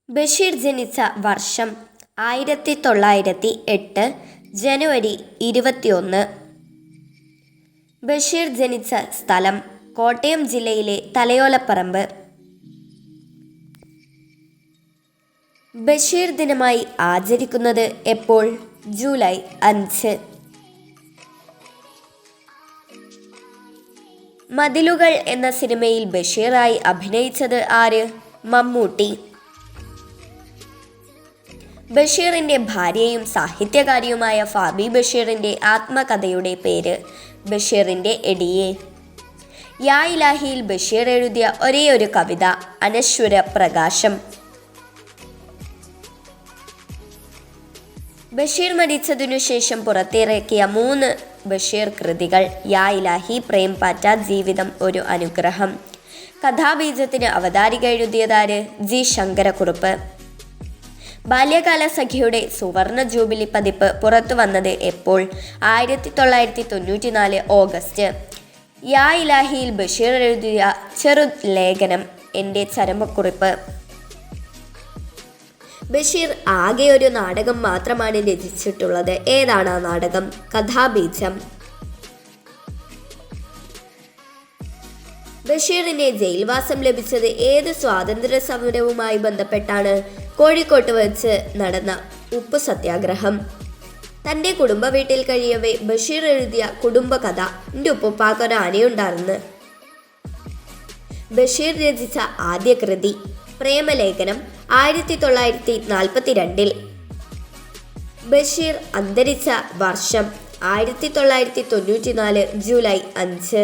ബഷീർ ജനിച്ച വർഷം 1908 ജനുവരി 21. ബഷീർ ജനിച്ച സ്ഥലം കോട്ടയം ജില്ലയിലെ തലയോലപ്പറമ്പ്. ബഷീർ ദിനമായി ആചരിക്കുന്നത് എപ്പോൾ? ജൂലൈ 5. മതിലുകൾ എന്ന സിനിമയിൽ ബഷീറായി അഭിനയിച്ചത് ആര്? മമ്മൂട്ടി. ബഷീറിൻ്റെ ഭാര്യയും സാഹിത്യകാരിയുമായ ഫാബി ബഷീറിൻ്റെ ആത്മകഥയുടെ പേര് ബഷീറിൻ്റെ എടിയെ. യാ ഇലാഹിയിൽ ബഷീർ എഴുതിയ ഒരേയൊരു കവിത അനശ്വര പ്രകാശം. ബഷീർ മരിച്ചതിനു ശേഷം പുറത്തിറക്കിയ 3 ബഷീർ കൃതികൾ യാ ഇലാഹി, പ്രേംപാറ്റ, ജീവിതം ഒരു അനുഗ്രഹം. കഥാബീജത്തിന് അവതാരിക എഴുതിയതാര്? ജി ശങ്കരക്കുറുപ്പ്. ബാല്യകാല സഖിയുടെ സുവർണ ജൂബിലി പതിപ്പ് പുറത്തു വന്നത് എപ്പോൾ? 1994 ഓഗസ്റ്റ്. യാ ഇലാഹിയിൽ ബഷീർ എഴുതിയ ചെറു ലേഖനം എൻ്റെ ചരമക്കുറിപ്പ്. ബഷീർ ആകെ ഒരു നാടകം മാത്രമാണ് രചിച്ചിട്ടുള്ളത്. ഏതാണ് ആ നാടകം? കഥാബീജം. ബഷീറിന് ജയിൽവാസം ലഭിച്ചത് ഏത് സ്വാതന്ത്ര്യ സമരവുമായി ബന്ധപ്പെട്ടാണ്? കോഴിക്കോട്ട് വെച്ച് നടന്ന ഉപ്പു സത്യാഗ്രഹം. തൻ്റെ കുടുംബ വീട്ടിൽ കഴിയവേ ബഷീർ എഴുതിയ കുടുംബകഥ എൻ്റെ ഉപ്പുപ്പാക്കൊരു ആനയുണ്ടായിരുന്നു. ബഷീർ രചിച്ച ആദ്യ കൃതി പ്രേമലേഖനം 1942. ബഷീർ അന്തരിച്ച വർഷം 1994 ജൂലൈ 5.